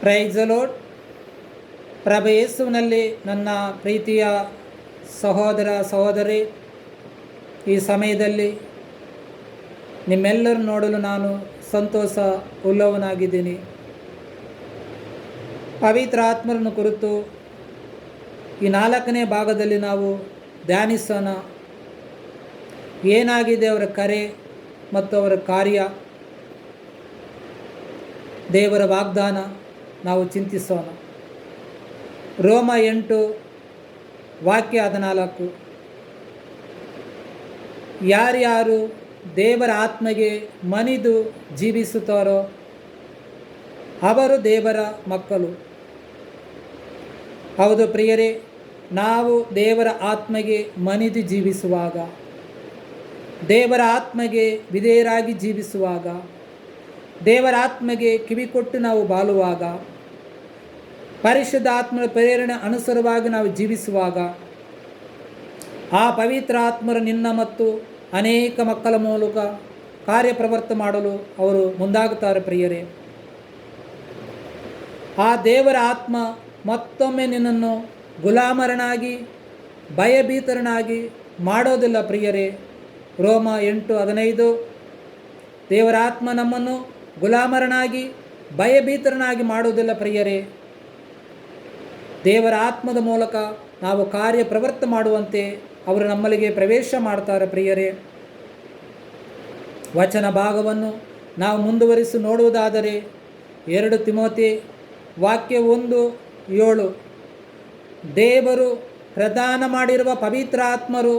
Praise the lord. ಪ್ರಭು ಯೇಸುವಿನಲ್ಲಿ ನನ್ನ ಪ್ರೀತಿಯ ಸಹೋದರ ಸಹೋದರಿ, ಈ ಸಮಯದಲ್ಲಿ ನಿಮ್ಮೆಲ್ಲರೂ ನೋಡಲು ನಾನು ಸಂತೋಷ ಉಳ್ಳವನಾಗಿದ್ದೀನಿ. ಪವಿತ್ರ ಆತ್ಮರನ್ನು ಕುರಿತು ಈ 4ನೇ ಭಾಗದಲ್ಲಿ ನಾವು ಧ್ಯಾನಿಸೋಣ. ಏನಾಗಿದೆ ಅವರ ಕರೆ ಮತ್ತು ಅವರ ಕಾರ್ಯ, ದೇವರ ವಾಗ್ದಾನ ನಾವು ಚಿಂತಿಸೋಣ. ರೋಮ 8 ವಾಕ್ಯ 14. ಯಾರ್ಯಾರು ದೇವರ ಆತ್ಮಗೆ ಮಣಿದು ಜೀವಿಸುತ್ತಾರೋ ಅವರು ದೇವರ ಮಕ್ಕಳು. ಹೌದು ಪ್ರಿಯರೇ, ನಾವು ದೇವರ ಆತ್ಮಗೆ ಮಣಿದು ಜೀವಿಸುವಾಗ, ದೇವರ ಆತ್ಮಗೆ ವಿಧೇಯರಾಗಿ ಜೀವಿಸುವಾಗ, ದೇವರ ಆತ್ಮಗೆ ಕಿವಿಕೊಟ್ಟು ನಾವು ಬಾಳುವಾಗ, ಪರಿಶುದ್ಧ ಆತ್ಮರ ಪ್ರೇರಣೆ ಅನುಸಾರವಾಗಿ ನಾವು ಜೀವಿಸುವಾಗ, ಆ ಪವಿತ್ರ ಆತ್ಮರು ನಿನ್ನ ಮತ್ತು ಅನೇಕ ಮಕ್ಕಳ ಮೂಲಕ ಕಾರ್ಯಪ್ರವೃತ್ತ ಮಾಡಲು ಅವರು ಮುಂದಾಗುತ್ತಾರೆ ಪ್ರಿಯರೇ. ಆ ದೇವರ ಆತ್ಮ ಮತ್ತೊಮ್ಮೆ ನಿನ್ನನ್ನು ಗುಲಾಮರನಾಗಿ ಭಯಭೀತರನಾಗಿ ಮಾಡೋದಿಲ್ಲ ಪ್ರಿಯರೇ. ರೋಮ 8:15. ದೇವರ ಆತ್ಮ ನಮ್ಮನ್ನು ಗುಲಾಮರನಾಗಿ ಭಯಭೀತರನಾಗಿ ಮಾಡೋದಿಲ್ಲ ಪ್ರಿಯರೇ. ದೇವರ ಆತ್ಮದ ಮೂಲಕ ನಾವು ಕಾರ್ಯಪ್ರವೃತ್ತ ಮಾಡುವಂತೆ ಅವರು ನಮ್ಮಲ್ಲಿಗೆ ಪ್ರವೇಶ ಮಾಡ್ತಾರೆ ಪ್ರಿಯರೇ. ವಚನ ಭಾಗವನ್ನು ನಾವು ಮುಂದುವರಿಸಿ ನೋಡುವುದಾದರೆ 2 ತಿಮೋಥೆ ವಾಕ್ಯ 1:7. ದೇವರು ಪ್ರದಾನ ಮಾಡಿರುವ ಪವಿತ್ರ ಆತ್ಮರು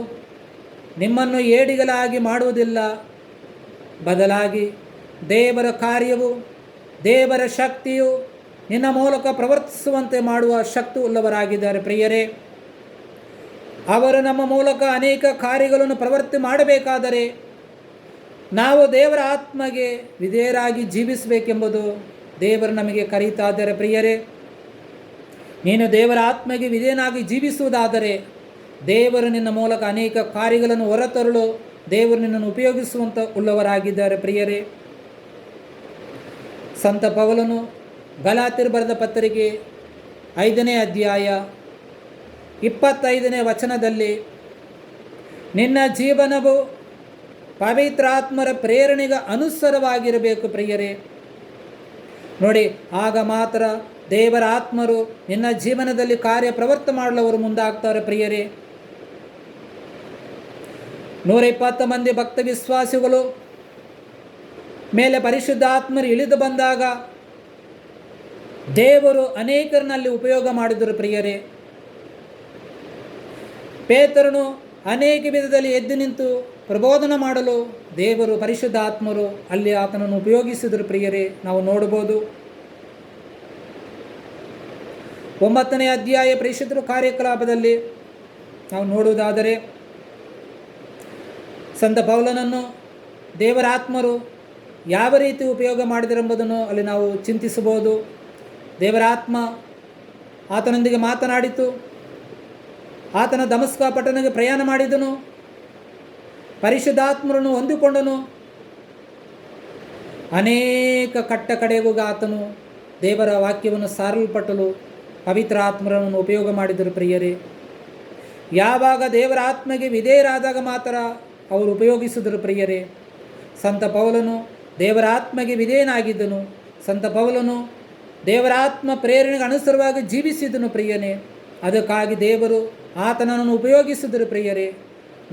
ನಿಮ್ಮನ್ನು ಏಡಿಗಳಾಗಿ ಮಾಡುವುದಿಲ್ಲ, ಬದಲಾಗಿ ದೇವರ ಕಾರ್ಯವು ದೇವರ ಶಕ್ತಿಯು ನಿನ್ನ ಮೂಲಕ ಪ್ರವರ್ತಿಸುವಂತೆ ಮಾಡುವ ಶಕ್ತಿ ಉಳ್ಳವರಾಗಿದ್ದಾರೆ ಪ್ರಿಯರೇ. ಅವರು ನಮ್ಮ ಮೂಲಕ ಅನೇಕ ಕಾರ್ಯಗಳನ್ನು ಪ್ರವೃತ್ತಿ ಮಾಡಬೇಕಾದರೆ ನಾವು ದೇವರ ಆತ್ಮಗೆ ವಿಧೇಯರಾಗಿ ಜೀವಿಸಬೇಕೆಂಬುದು ದೇವರು ನಮಗೆ ಕರೀತಾ ಇದ್ದಾರೆ ಪ್ರಿಯರೇ. ನೀನು ದೇವರ ಆತ್ಮಗೆ ವಿಧೇಯನಾಗಿ ಜೀವಿಸುವುದಾದರೆ ದೇವರು ನಿನ್ನ ಮೂಲಕ ಅನೇಕ ಕಾರ್ಯಗಳನ್ನು ಹೊರತರಲು ದೇವರು ನಿನ್ನನ್ನು ಉಪಯೋಗಿಸುವಂಥ ಉಳ್ಳವರಾಗಿದ್ದಾರೆ ಪ್ರಿಯರೇ. ಸಂತ ಪೌಲನು ಗಲಾತ್ಯರು ಬರೆದ ಪತ್ರಿಕೆ 5ನೇ ಅಧ್ಯಾಯ 25ನೇ ವಚನದಲ್ಲಿ, ನಿನ್ನ ಜೀವನವು ಪವಿತ್ರಾತ್ಮರ ಪ್ರೇರಣೆಗೆ ಅನುಸಾರವಾಗಿರಬೇಕು ಪ್ರಿಯರೇ. ನೋಡಿ, ಆಗ ಮಾತ್ರ ದೇವರ ಆತ್ಮರು ನಿನ್ನ ಜೀವನದಲ್ಲಿ ಕಾರ್ಯಪ್ರವೃತ್ತ ಮಾಡಲು ಅವರು ಮುಂದಾಗ್ತಾರೆ ಪ್ರಿಯರೇ. 120 ಮಂದಿ ಭಕ್ತ ವಿಶ್ವಾಸಿಗಳು ಮೇಲೆ ಪರಿಶುದ್ಧ ಆತ್ಮರು ಇಳಿದು ಬಂದಾಗ ದೇವರು ಅನೇಕರನ್ನಲ್ಲಿ ಉಪಯೋಗ ಮಾಡಿದರು ಪ್ರಿಯರೇ. ಪೇತ್ರನು ಅನೇಕ ವಿಧದಲ್ಲಿ ಎದ್ದು ನಿಂತು ಪ್ರಬೋಧನ ಮಾಡಲು ದೇವರು ಪರಿಶುದ್ಧ ಆತ್ಮರು ಅಲ್ಲಿ ಆತನನ್ನು ಉಪಯೋಗಿಸಿದರು ಪ್ರಿಯರೇ. ನಾವು ನೋಡಬಹುದು 9ನೇ ಅಧ್ಯಾಯ ಪರಿಶುದ್ಧರ ಕಾರ್ಯಕಲಾಪದಲ್ಲಿ ನಾವು ನೋಡುವುದಾದರೆ ಸಂತ ಪೌಲನನ್ನು ದೇವರ ಆತ್ಮರು ಯಾವ ರೀತಿ ಉಪಯೋಗ ಮಾಡಿದರೆಂಬುದನ್ನು ಅಲ್ಲಿ ನಾವು ಚಿಂತಿಸಬಹುದು. ದೇವರ ಆತ್ಮ ಆತನೊಂದಿಗೆ ಮಾತನಾಡಿತು, ಆತನ ದಮಸ್ಕ ಪಟ್ಟಣಕ್ಕೆ ಪ್ರಯಾಣ ಮಾಡಿದನು, ಪರಿಶುದ್ಧಾತ್ಮರನ್ನು ಹೊಂದಿಕೊಂಡನು. ಅನೇಕ ಕಟ್ಟ ಕಡೆಗೂ ಆತನು ದೇವರ ವಾಕ್ಯವನ್ನು ಸಾರಲ್ಪಟ್ಟಲು ಪವಿತ್ರ ಆತ್ಮರನ್ನು ಉಪಯೋಗ ಮಾಡಿದರು ಪ್ರಿಯರೇ. ಯಾವಾಗ ದೇವರ ಆತ್ಮಗೆ ವಿಧೇಯರಾದಾಗ ಮಾತ್ರ ಅವರು ಉಪಯೋಗಿಸಿದರು ಪ್ರಿಯರೇ. ಸಂತ ಪೌಲನು ದೇವರ ಆತ್ಮಗೆ ವಿಧೇಯನಾಗಿದ್ದನು. ಸಂತ ಪೌಲನು ದೇವರ ಆತ್ಮ ಪ್ರೇರಣೆಗೆ ಅನುಸಾರವಾಗಿ ಜೀವಿಸಿದನು ಪ್ರಿಯನೇ. ಅದಕ್ಕಾಗಿ ದೇವರು ಆತನನ್ನು ಉಪಯೋಗಿಸಿದರು ಪ್ರಿಯರೇ.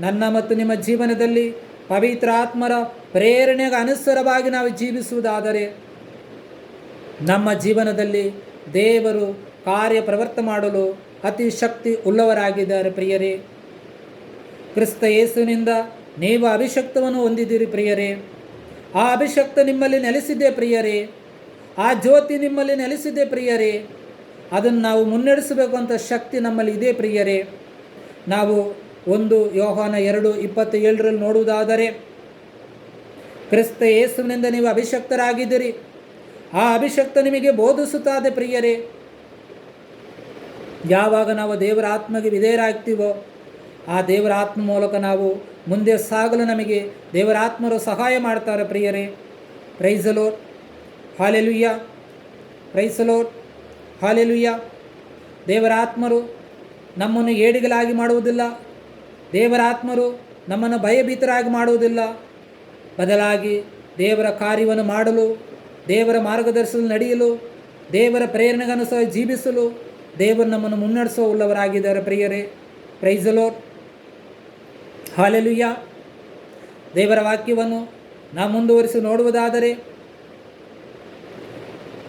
ನನ್ನ ಮತ್ತು ನಿಮ್ಮ ಜೀವನದಲ್ಲಿ ಪವಿತ್ರ ಆತ್ಮರ ಪ್ರೇರಣೆಗೆ ಅನುಸಾರವಾಗಿ ನಾವು ಜೀವಿಸುವುದಾದರೆ ನಮ್ಮ ಜೀವನದಲ್ಲಿ ದೇವರು ಕಾರ್ಯಪ್ರವೃತ್ತ ಮಾಡಲು ಅತಿ ಶಕ್ತಿ ಉಳ್ಳವರಾಗಿದ್ದಾರೆ ಪ್ರಿಯರೇ. ಕ್ರಿಸ್ತ ಯೇಸುವಿನಿಂದ ನೀವು ಅಭಿಷಕ್ತವನ್ನು ಹೊಂದಿದ್ದೀರಿ ಪ್ರಿಯರೇ. ಆ ಅಭಿಷಕ್ತ ನಿಮ್ಮಲ್ಲಿ ನೆಲೆಸಿದೆ ಪ್ರಿಯರೇ. ಆ ಜ್ಯೋತಿ ನಿಮ್ಮಲ್ಲಿ ನೆಲೆಸಿದೆ ಪ್ರಿಯರೇ. ಅದನ್ನು ನಾವು ಮುನ್ನಡೆಸಬೇಕು ಅಂತ ಶಕ್ತಿ ನಮ್ಮಲ್ಲಿ ಇದೆ ಪ್ರಿಯರೇ. ನಾವು 1 ಯೋಹಾನ 2:27 ನೋಡುವುದಾದರೆ, ಕ್ರಿಸ್ತ ಯೇಸುವಿನಿಂದ ನೀವು ಅಭಿಷಕ್ತರಾಗಿದ್ದೀರಿ, ಆ ಅಭಿಷಕ್ತ ನಿಮಗೆ ಬೋಧಿಸುತ್ತದೆ ಪ್ರಿಯರೇ. ಯಾವಾಗ ನಾವು ದೇವರ ಆತ್ಮಗೆ ವಿಧೇಯರಾಗ್ತೀವೋ ಆ ದೇವರ ಆತ್ಮ ಮೂಲಕ ನಾವು ಮುಂದೆ ಸಾಗಲು ನಮಗೆ ದೇವರ ಆತ್ಮರು ಸಹಾಯ ಮಾಡ್ತಾರೆ ಪ್ರಿಯರೇ. Praise the lord. Hallelujah. Praise the lord. Hallelujah. ದೇವರ ಆತ್ಮರು ನಮ್ಮನ್ನು ಏಡಿಗಳಾಗಿ ಮಾಡುವುದಿಲ್ಲ. ದೇವರ ಆತ್ಮರು ನಮ್ಮನ್ನು ಭಯಭೀತರಾಗಿ ಮಾಡುವುದಿಲ್ಲ. ಬದಲಾಗಿ ದೇವರ ಕಾರ್ಯವನ್ನು ಮಾಡಲು, ದೇವರ ಮಾರ್ಗದರ್ಶನ ನಡೆಯಲು, ದೇವರ ಪ್ರೇರಣೆಗನುಸಾರ ಜೀವಿಸಲು ದೇವರು ನಮ್ಮನ್ನು ಮುನ್ನಡೆಸುವ ಉಳ್ಳವರಾಗಿದ್ದಾರೆ ಪ್ರಿಯರೇ. Praise the Lord. ಹಾಲೆಲುಯ್ಯ. ದೇವರ ವಾಕ್ಯವನ್ನು ನಾವು ಮುಂದುವರಿಸಿ ನೋಡುವುದಾದರೆ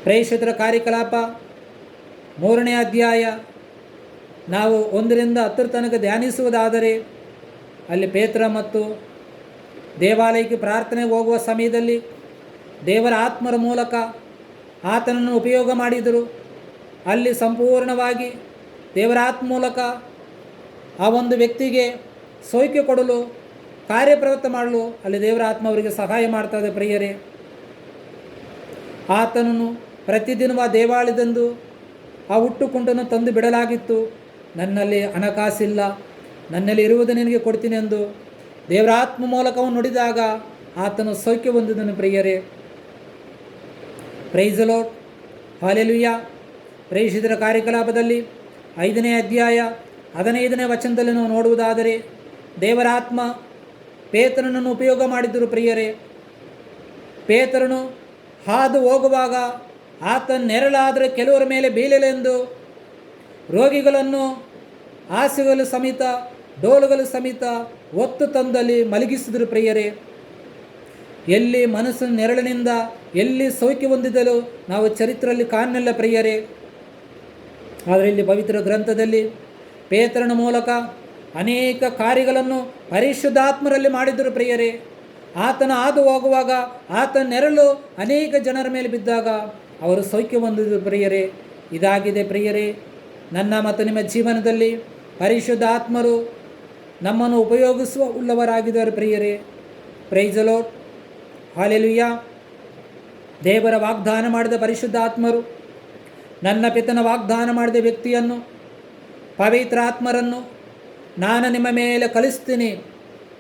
ಪ್ರೇಷಿತರ ಕಾರ್ಯಕಲಾಪ 3ನೇ ಅಧ್ಯಾಯ ನಾವು 1ರಿಂದ 10 ತನಕ ಧ್ಯಾನಿಸುವುದಾದರೆ ಅಲ್ಲಿ ಪೇತ್ರ ಮತ್ತು ದೇವಾಲಯಕ್ಕೆ ಪ್ರಾರ್ಥನೆಗೆ ಹೋಗುವ ಸಮಯದಲ್ಲಿ ದೇವರ ಆತ್ಮರ ಮೂಲಕ ಆತನನ್ನು ಉಪಯೋಗ ಮಾಡಿದರು. ಅಲ್ಲಿ ಸಂಪೂರ್ಣವಾಗಿ ದೇವರ ಆತ್ಮ ಮೂಲಕ ಆ ಒಂದು ವ್ಯಕ್ತಿಗೆ ಸೋಯ್ಕೆ ಕೊಡಲು, ಕಾರ್ಯಪ್ರವೃತ್ತ ಮಾಡಲು ಅಲ್ಲಿ ದೇವರ ಆತ್ಮ ಅವರಿಗೆ ಸಹಾಯ ಮಾಡ್ತದೆ ಪ್ರಿಯರೇ. ಆತನನ್ನು ಪ್ರತಿದಿನ ದೇವಾಲಯದಂದು ಆ ಹುಟ್ಟುಕುಂಟನ್ನು ತಂದು ಬಿಡಲಾಗಿತ್ತು. ನನ್ನಲ್ಲಿ ಹಣಕಾಸಿಲ್ಲ, ನನ್ನಲ್ಲಿ ಇರುವುದು ನಿನಗೆ ಕೊಡ್ತೀನಿ ಎಂದು ದೇವರ ಆತ್ಮ ಮೂಲಕವನ್ನು ನುಡಿದಾಗ ಆತನು ಸೌಖ್ಯ ಹೊಂದಿದನು ಪ್ರಿಯರೇ. Praise the Lord. ಹಾಲೆಲುಯ್ಯ. ಪ್ರೇಷಿತರ ಕಾರ್ಯಕಲಾಪದಲ್ಲಿ 5ನೇ ಅಧ್ಯಾಯ 15ನೇ ವಚನದಲ್ಲಿ ನಾವು ನೋಡುವುದಾದರೆ ದೇವರ ಆತ್ಮ ಪೇತ್ರನನ್ನು ಉಪಯೋಗ ಮಾಡಿದ್ದರು ಪ್ರಿಯರೇ. ಪೇತ್ರನು ಹಾದು ಹೋಗುವಾಗ ಆತನ ನೆರಳಾದರೆ ಕೆಲವರ ಮೇಲೆ ಬೀಳಲೆಂದು ರೋಗಿಗಳನ್ನು ಹಾಸಿಗೆಗಳು ಸಮೇತ, ಡೋಲುಗಳು ಸಮೇತ ಒತ್ತು ತಂದಲ್ಲಿ ಮಲಗಿಸಿದರು ಪ್ರಿಯರೇ. ಎಲ್ಲಿ ಮನಸ್ಸಿನ ನೆರಳಿನಿಂದ ಎಲ್ಲಿ ಸೌಖ್ಯ ಹೊಂದಿದಲು ನಾವು ಚರಿತ್ರೆಯಲ್ಲಿ ಕಾಣಲಿಲ್ಲ ಪ್ರಿಯರೇ. ಆದರೆ ಇಲ್ಲಿ ಪವಿತ್ರ ಗ್ರಂಥದಲ್ಲಿ ಪೇತ್ರನ ಮೂಲಕ ಅನೇಕ ಕಾರ್ಯಗಳನ್ನು ಪರಿಶುದ್ಧಾತ್ಮರಲ್ಲಿ ಮಾಡಿದರು ಪ್ರಿಯರೇ. ಆತನ ಹಾದು ಹೋಗುವಾಗ ಆತನ ನೆರಳು ಅನೇಕ ಜನರ ಮೇಲೆ ಬಿದ್ದಾಗ ಅವರು ಸೌಖ್ಯ ಹೊಂದಿದರು ಪ್ರಿಯರೇ. ಇದಾಗಿದೆ ಪ್ರಿಯರೇ, ನನ್ನ ಮತ್ತು ನಿಮ್ಮ ಜೀವನದಲ್ಲಿ ಪರಿಶುದ್ಧಾತ್ಮರು ನಮ್ಮನ್ನು ಉಪಯೋಗಿಸುವ ಉಳ್ಳವರಾಗಿದ್ದಾರೆ ಪ್ರಿಯರೇ. Praise the Lord. ಹಾಲೆಲುಯ್ಯ. ದೇವರ ವಾಗ್ದಾನ ಮಾಡಿದ ಪರಿಶುದ್ಧಾತ್ಮರು, ನನ್ನ ಪಿತನ ವಾಗ್ದಾನ ಮಾಡಿದ ವ್ಯಕ್ತಿಯನ್ನು, ಪವಿತ್ರಾತ್ಮರನ್ನು ನಾನು ನಿಮ್ಮ ಮೇಲೆ ಕಳಿಸ್ತೀನಿ